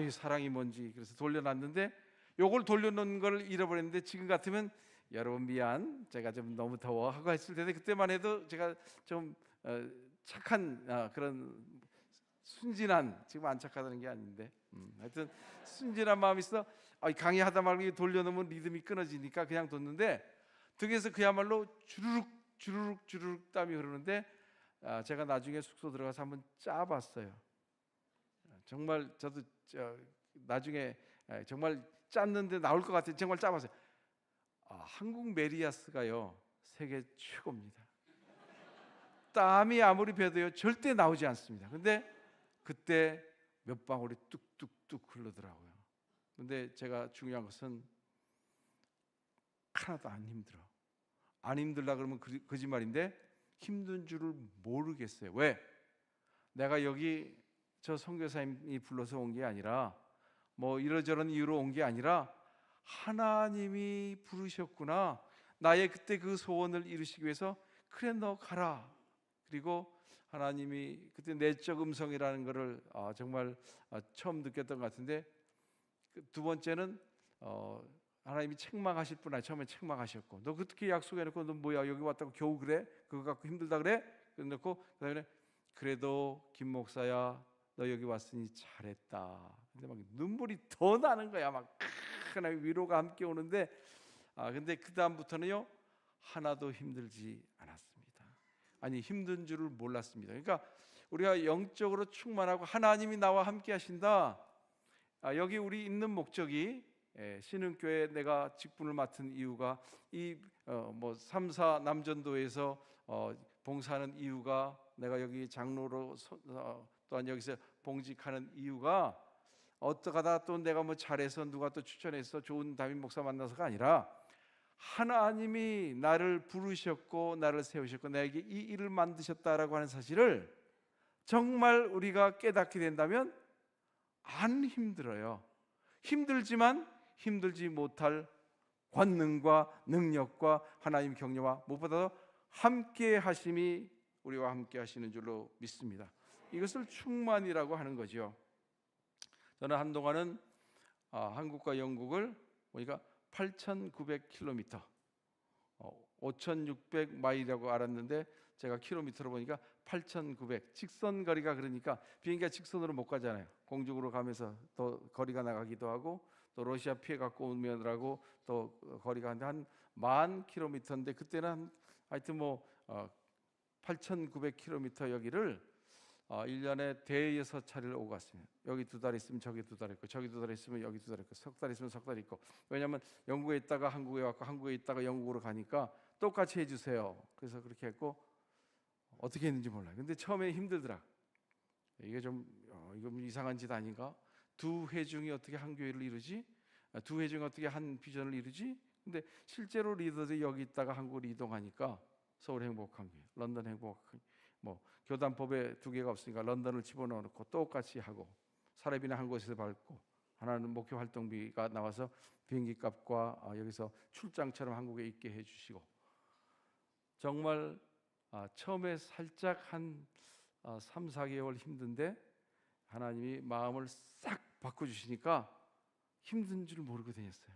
이 사랑이 뭔지. 그래서 돌려놨는데 요걸 돌려놓은 걸 잃어버렸는데, 지금 같으면 여러분 미안, 제가 좀 너무 더워 하고 했을 텐데 그때만 해도 제가 좀 착한 그런 순진한, 지금 안 착하다는 게 아닌데 하여튼 순진한 마음이 있어. 강의하다 말고 돌려놓으면 리듬이 끊어지니까 그냥 뒀는데 등에서 그야말로 주르륵 주르륵 주르륵 땀이 흐르는데 제가 나중에 숙소 들어가서 한번 짜봤어요. 정말 저도 나중에 정말 짰는데 나올 것 같아요. 정말 짜봤어요. 한국 메리아스가요 세계 최고입니다. 땀이 아무리 배도요 절대 나오지 않습니다. 근데 그때 몇 방울이 뚝뚝뚝 흐르더라고요. 근데 제가 중요한 것은 하나도 안 힘들어. 안 힘들다 그러면 거짓말인데 힘든 줄을 모르겠어요. 왜? 내가 여기 저 선교사님이 불러서 온 게 아니라 뭐 이러저런 이유로 온 게 아니라 하나님이 부르셨구나. 나의 그때 그 소원을 이루시기 위해서 그래 너 가라. 그리고 하나님이 그때 내적 음성이라는 것을 정말 처음 느꼈던 것 같은데 두 번째는 하나님이 책망하실 분 아니 처음에 책망하셨고 너 그렇게 약속해놓고 너 뭐야 여기 왔다고 겨우 그래? 그거 갖고 힘들다 그래? 그래놓고 그다음에 그래도 김 목사야 너 여기 왔으니 잘했다. 근데 막 눈물이 더 나는 거야. 막 하나님 위로가 함께 오는데 근데 그 다음부터는요 하나도 힘들지 않았습니다. 아니 힘든 줄을 몰랐습니다. 그러니까 우리가 영적으로 충만하고 하나님이 나와 함께 하신다. 여기 우리 있는 목적이 신흥교회 내가 직분을 맡은 이유가 이 뭐 3사 남전도에서 봉사하는 이유가 내가 여기 장로로 또한 여기서 봉직하는 이유가 어떡하다 또 내가 뭐 잘해서 누가 또 추천해서 좋은 담임 목사 만나서가 아니라 하나님이 나를 부르셨고 나를 세우셨고 나에게 이 일을 만드셨다라고 하는 사실을 정말 우리가 깨닫게 된다면 안 힘들어요. 힘들지만 힘들지 못할 권능과 능력과 하나님 격려와 무엇보다도 함께 하심이 우리와 함께 하시는 줄로 믿습니다. 이것을 충만이라고 하는 거죠. 저는 한동안은 한국과 영국을 보니까 8,900km 5,600마일이라고 알았는데 제가 킬로미터로 보니까 8,900 직선 거리가 그러니까 비행기가 직선으로 못 가잖아요. 공중으로 가면서 또 거리가 나가기도 하고 또 러시아 피해 갖고 오면하고 또 거리가 한 10,000km인데 그때는 하여튼 뭐 8,900km 여기를 1년에 대여섯 차례를 오고 갔습니다. 여기 2달 있으면 저기 2달 있고 저기 2달 있으면 여기 2달 있고 석 달 있으면 석 달 있고 왜냐하면 영국에 있다가 한국에 왔고 한국에 있다가 영국으로 가니까 똑같이 해주세요. 그래서 그렇게 했고 어떻게 했는지 몰라요. 근데 처음에 힘들더라. 이게 좀 이거 이상한 짓 아닌가? 두 회중이 어떻게 한 교회를 이루지? 두 회중이 어떻게 한 비전을 이루지? 근데 실제로 리더들이 여기 있다가 한국으로 이동하니까 서울 행복한 교회, 런던 행복한 교회, 뭐 교단법에 2개가 없으니까 런던을 집어넣어놓고 똑같이 하고 사례비는 한 곳에서 받고 하나는 목회 활동비가 나와서 비행기 값과 여기서 출장처럼 한국에 있게 해주시고 정말 처음에 살짝 한 3, 4개월 힘든데 하나님이 마음을 싹 바꿔주시니까 힘든 줄 모르고 다녔어요.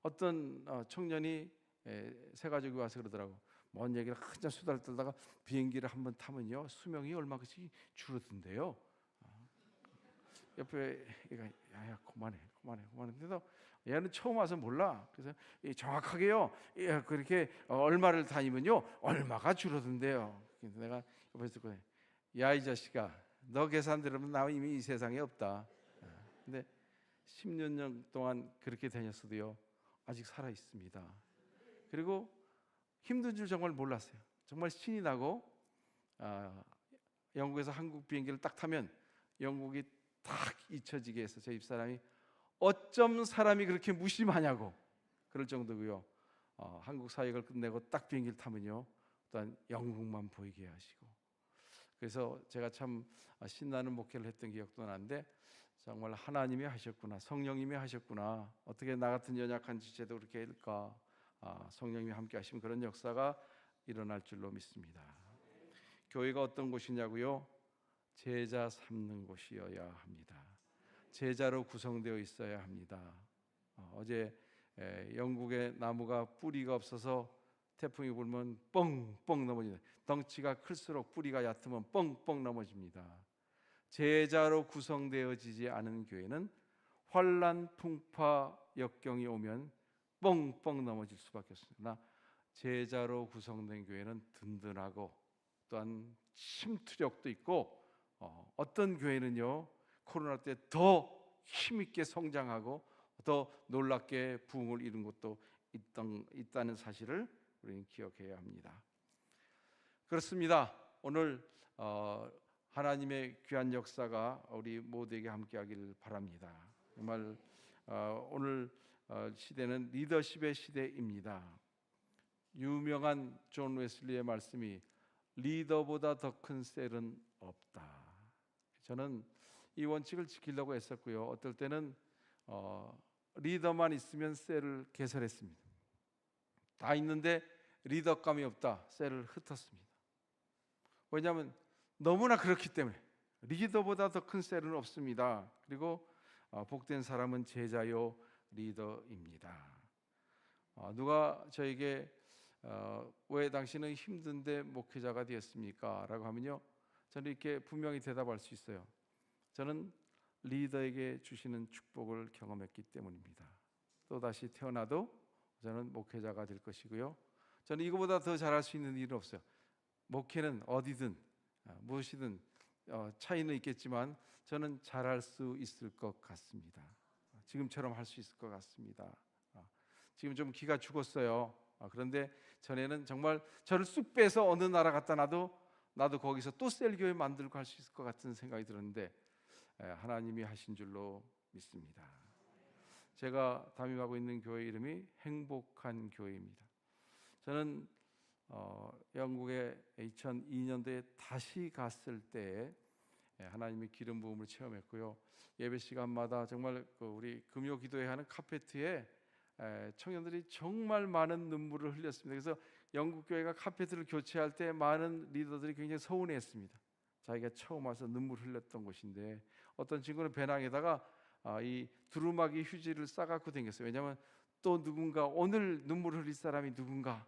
어떤 청년이 새 가족이 와서 그러더라고. 먼 얘기를 한참 수다를 떨다가 비행기를 한번 타면요 수명이 얼마씩 줄어든대요. 옆에 얘가 야야 그만해. 그래서 얘는 처음 와서 몰라. 그래서 정확하게요 그렇게 얼마를 다니면요 얼마가 줄어든대요. 그래서 내가 옆에서 듣고 야 이 자식아 너 계산 들으면 나 이미 이 세상에 없다. 근데 10년 년 동안 그렇게 다녔어도요 아직 살아 있습니다. 그리고 힘든 줄 정말 몰랐어요. 정말 신이 나고 영국에서 한국 비행기를 딱 타면 영국이 딱 잊혀지게 해서 제 집사람이 어쩜 사람이 그렇게 무심하냐고 그럴 정도고요. 한국 사역을 끝내고 딱 비행기를 타면요 또한 영국만 보이게 하시고 그래서 제가 참 신나는 목회를 했던 기억도 나는데 정말 하나님이 하셨구나 성령님이 하셨구나 어떻게 나 같은 연약한 지체도 그렇게 할까 성령님이 함께 하시면 그런 역사가 일어날 줄로 믿습니다. 교회가 어떤 곳이냐고요? 제자 삼는 곳이어야 합니다. 제자로 구성되어 있어야 합니다. 어제 영국의 나무가 뿌리가 없어서 태풍이 불면 뻥뻥 넘어집니다. 덩치가 클수록 뿌리가 얕으면 뻥뻥 넘어집니다. 제자로 구성되어지지 않은 교회는 환난, 풍파, 역경이 오면 뻥뻥 넘어질 수밖에 없습니다. 제자로 구성된 교회는 든든하고 또한 침투력도 있고 어떤 교회는요 코로나 때 더 힘있게 성장하고 더 놀랍게 부흥을 이룬 것도 있다는 사실을 우리는 기억해야 합니다. 그렇습니다. 오늘 하나님의 귀한 역사가 우리 모두에게 함께하기를 바랍니다. 정말 오늘 시대는 리더십의 시대입니다. 유명한 존 웨슬리의 말씀이 리더보다 더 큰 셀은 없다. 저는 이 원칙을 지키려고 했었고요. 어떨 때는 리더만 있으면 셀을 개설했습니다. 다 있는데 리더감이 없다. 셀을 흩었습니다. 왜냐하면 너무나 그렇기 때문에 리더보다 더 큰 셀은 없습니다. 그리고 복된 사람은 제자요 리더입니다. 누가 저에게 왜 당신은 힘든데 목회자가 되었습니까? 라고 하면요 저는 이렇게 분명히 대답할 수 있어요. 저는 리더에게 주시는 축복을 경험했기 때문입니다. 또다시 태어나도 저는 목회자가 될 것이고요, 저는 이거보다 더 잘할 수 있는 일은 없어요. 목회는 어디든 무엇이든 차이는 있겠지만 저는 잘할 수 있을 것 같습니다. 지금처럼 할 수 있을 것 같습니다. 지금 좀 기가 죽었어요. 그런데 전에는 정말 저를 쑥 빼서 어느 나라 갖다 나도 거기서 또 셀교회 만들고 할 수 있을 것 같은 생각이 들었는데 하나님이 하신 줄로 믿습니다. 제가 담임하고 있는 교회 이름이 행복한 교회입니다. 저는 영국에 2002년도에 다시 갔을 때 하나님의 기름 부음을 체험했고요. 예배 시간마다 정말 우리 금요 기도회 하는 카페트에 청년들이 정말 많은 눈물을 흘렸습니다. 그래서 영국 교회가 카페트를 교체할 때 많은 리더들이 굉장히 서운해했습니다. 자기가 처음 와서 눈물 흘렸던 곳인데 어떤 친구는 배낭에다가 이 두루마기 휴지를 싸갖고 다녔어요. 왜냐하면 또 누군가 오늘 눈물 흘릴 사람이 누군가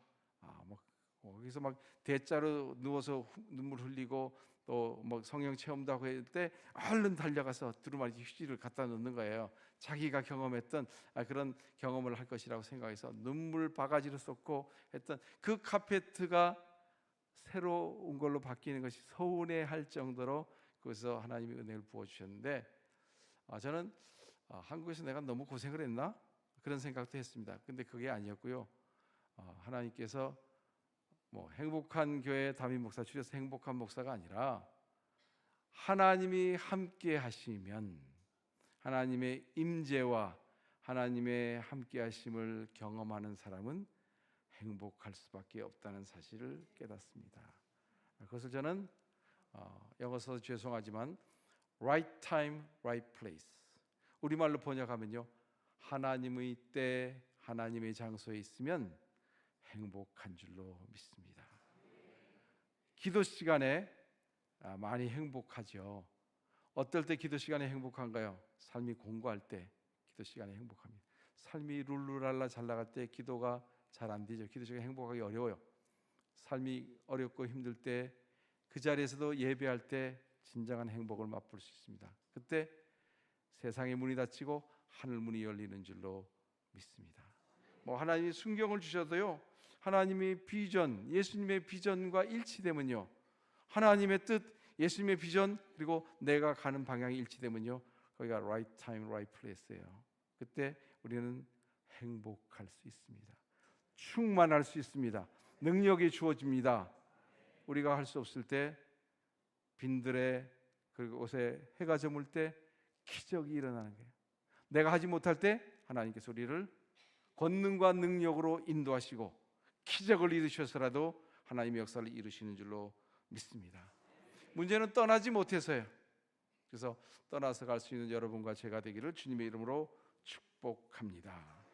거기서 막 대자로 누워서 눈물 흘리고 또 뭐 성령 체험도 하고 할 때 얼른 달려가서 두루마기 휴지를 갖다 놓는 거예요. 자기가 경험했던 그런 경험을 할 것이라고 생각해서 눈물 바가지로 쏟고 했던 그 카페트가 새로운 걸로 바뀌는 것이 서운해할 정도로 거기서 하나님의 은혜를 부어주셨는데 저는 한국에서 내가 너무 고생을 했나? 그런 생각도 했습니다. 근데 그게 아니었고요. 하나님께서 행복한 교회 담임 목사 줄여서 행복한 목사가 아니라 하나님이 함께 하시면 하나님의 임재와 하나님의 함께 하심을 경험하는 사람은 행복할 수밖에 없다는 사실을 깨닫습니다. 그것을 저는 영어 써서 죄송하지만 right time, right place, 우리말로 번역하면요 하나님의 때 하나님의 장소에 있으면 행복한 줄로 믿습니다. 기도 시간에 많이 행복하죠. 어떨 때 기도 시간에 행복한가요? 삶이 공고할 때 기도 시간에 행복합니다. 삶이 룰루랄라 잘 나갈 때 기도가 잘 안 되죠. 기도 시간에 행복하기 어려워요. 삶이 어렵고 힘들 때 그 자리에서도 예배할 때 진정한 행복을 맛볼 수 있습니다. 그때 세상의 문이 닫히고 하늘 문이 열리는 줄로 믿습니다. 하나님이 순경을 주셔도요 하나님의 비전, 예수님의 비전과 일치되면요 하나님의 뜻, 예수님의 비전 그리고 내가 가는 방향이 일치되면요 거기가 right time, right place예요. 그때 우리는 행복할 수 있습니다. 충만할 수 있습니다. 능력이 주어집니다. 우리가 할 수 없을 때 빈들에 그리고 옷에 해가 저물 때 기적이 일어나는 거예요. 내가 하지 못할 때 하나님께서 우리를 권능과 능력으로 인도하시고 기적을 이루셔서라도 하나님의 역사를 이루시는 줄로 믿습니다. 문제는 떠나지 못해서요. 그래서 떠나서 갈 수 있는 여러분과 제가 되기를 주님의 이름으로 축복합니다.